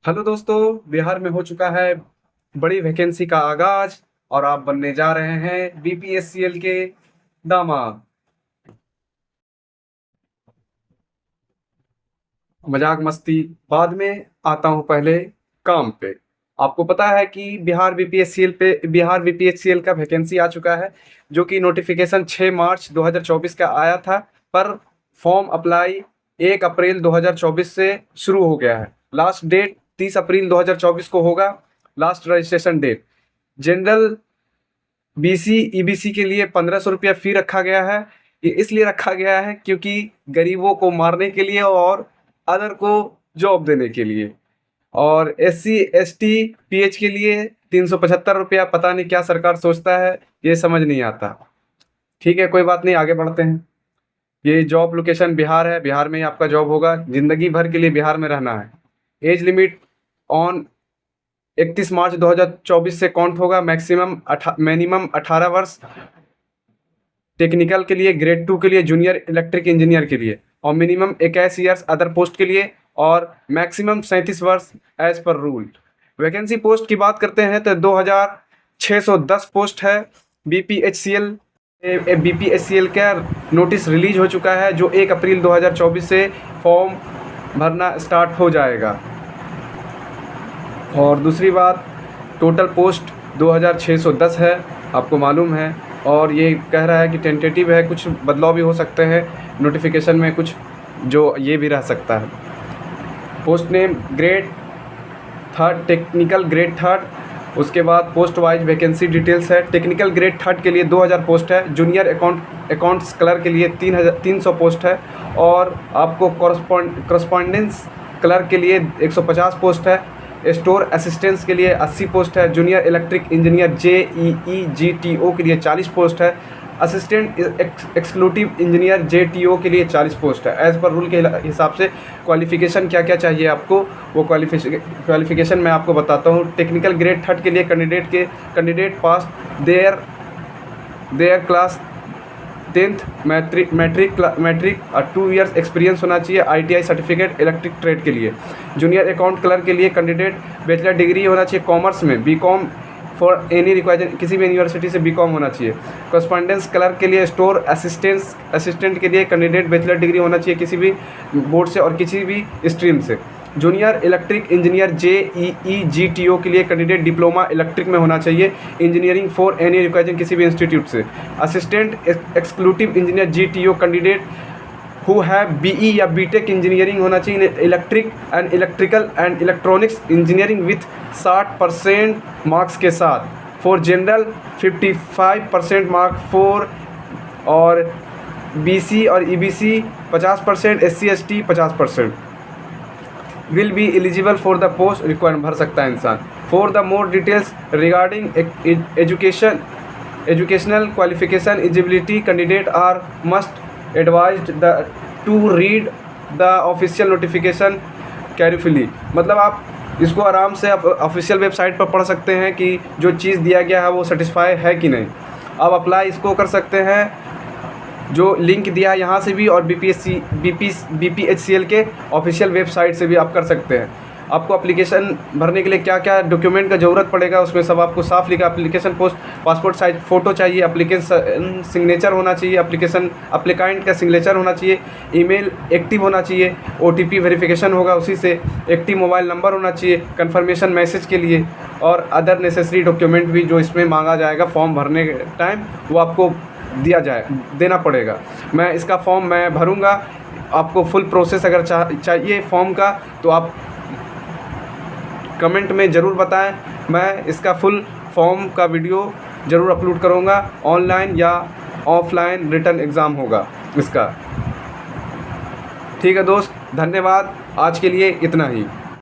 Hello दोस्तों, बिहार में हो चुका है बड़ी वैकेंसी का आगाज और आप बनने जा रहे हैं बीपीएससीएल के दामाद। मजाक मस्ती बाद में, आता हूं पहले काम पे। आपको पता है कि बिहार बीपीएससीएल का वैकेंसी आ चुका है, जो कि नोटिफिकेशन 6 मार्च 2024 का आया था। पर फॉर्म अप्लाई 1 अप्रैल 2024 से शुरू हो गया है। लास्ट डेट 30 अप्रैल 2024 को होगा, last registration date. General BC EBC के लिए 1500 रुपया फी रखा गया है। ये इसलिए रखा गया है क्योंकि गरीबों को मारने के लिए और अदर को जॉब देने के लिए। और एससी एसटी पीएच के लिए 375 रुपया। पता नहीं क्या सरकार सोचता है, ये समझ नहीं आता। ठीक है, कोई बात नहीं, आगे बढ़ते हैं। ये जॉब लोकेशन बिहार है, बिहार में ही आपका जॉब होगा। जिंदगी भर के लिए बिहार में रहना है। एज लिमिट ऑन 31 मार्च 2024 से काउंट होगा। मिनिमम 18 वर्ष टेक्निकल के लिए, ग्रेड 2 के लिए, जूनियर इलेक्ट्रिक इंजीनियर के लिए, और मिनिमम 21 ईयर्स अदर पोस्ट के लिए, और मैक्सिमम 37 वर्ष as per rule. Vacancy post की बात करते हैं तो 2610 पोस्ट है। बीपीएचसीएल बीपीएचसीएल का नोटिस रिलीज हो चुका है, जो 1 अप्रैल 2024 से फॉर्म भरना स्टार्ट हो जाएगा। और दूसरी बात, टोटल पोस्ट 2610 है, आपको मालूम है। और ये कह रहा है कि टेंटेटिव है, कुछ बदलाव भी हो सकते हैं नोटिफिकेशन में, कुछ जो ये भी रह सकता है। Post name grade 3 technical grade 3। उसके बाद पोस्ट वाइज वैकेंसी डिटेल्स है। टेक्निकल ग्रेड 3 के लिए 2000 पोस्ट है। जूनियर अकाउंट्स क्लर्क के लिए 300 पोस्ट है। और आपको कॉरस्पॉन्डेंस क्लर्क के लिए 150 पोस्ट है। स्टोर असिस्टेंट्स के लिए 80 पोस्ट है। जूनियर इलेक्ट्रिक इंजीनियर JEE के लिए 40 पोस्ट है। असिस्टेंट एक्सक्लूटिव इंजीनियर JTO के लिए 40 पोस्ट है। एज पर रूल के हिसाब से क्वालिफिकेशन क्या क्या चाहिए आपको, वो क्वालिफिकेशन मैं आपको बताता हूँ। टेक्निकल ग्रेड 3 के लिए candidate pass their class 10th matric और 2 इयर्स एक्सपीरियंस होना चाहिए। ITI सर्टिफिकेट इलेक्ट्रिक ट्रेड के लिए। जूनियर अकाउंट क्लर्क के लिए कैंडिडेट बैचलर डिग्री होना चाहिए कॉमर्स में, बीकॉम फॉर एनी रिक्वायर्ड, किसी भी यूनिवर्सिटी से बीकॉम होना चाहिए। कॉरस्पॉन्डेंस क्लर्क के लिए, स्टोर असिस्टेंट के लिए कैंडिडेट बैचलर डिग्री होना चाहिए किसी भी बोर्ड से और किसी भी स्ट्रीम से। जूनियर इलेक्ट्रिक इंजीनियर JEE के लिए कैंडिडेट डिप्लोमा इलेक्ट्रिक में होना चाहिए, इंजीनियरिंग फॉर एनी रिक्वायर्ड किसी भी इंस्टीट्यूट से। Assistant executive engineer JTO candidate who have BE या BTech इंजीनियरिंग होना चाहिए electric and electrical and electronics engineering with 60% marks के साथ। फॉर जनरल 55% मार्क फॉर, और BC और EBC 50%, SC ST 50%। Will be eligible for the post requirement, भर सकता है इंसान। For the more details regarding educational qualification eligibility candidate are must advised to read the official notification carefully. मतलब आप इसको आराम से आप ऑफिशियल वेबसाइट पर पढ़ सकते हैं कि जो चीज़ दिया गया है वो सेटिस्फाई है कि नहीं। आप अप्लाई इसको कर सकते हैं, जो लिंक दिया है यहाँ से भी, और बीपीएचसीएल के ऑफिशियल वेबसाइट से भी आप कर सकते हैं। आपको एप्लीकेशन भरने के लिए क्या क्या डॉक्यूमेंट का ज़रूरत पड़ेगा, उसमें सब आपको साफ लिखा। एप्लीकेशन पासपोर्ट साइज फ़ोटो चाहिए, एप्लीकेशन सिग्नेचर होना चाहिए, अप्लीकाइंट का सिग्नेचर होना चाहिए, ईमेल एक्टिव होना चाहिए, OTP वेरिफिकेशन होगा उसी से, एक्टिव मोबाइल नंबर होना चाहिए कन्फर्मेशन मैसेज के लिए, और अदर नेसेसरी डॉक्यूमेंट भी जो इसमें मांगा जाएगा फॉर्म भरने के टाइम, वो आपको देना पड़ेगा। मैं इसका फॉर्म मैं भरूँगा। आपको फुल प्रोसेस अगर चाहिए फॉर्म का तो आप कमेंट में ज़रूर बताएं। मैं इसका फुल फॉर्म का वीडियो ज़रूर अपलोड करूँगा। ऑनलाइन या ऑफलाइन रिटन एग्ज़ाम होगा इसका। ठीक है दोस्त, धन्यवाद। आज के लिए इतना ही।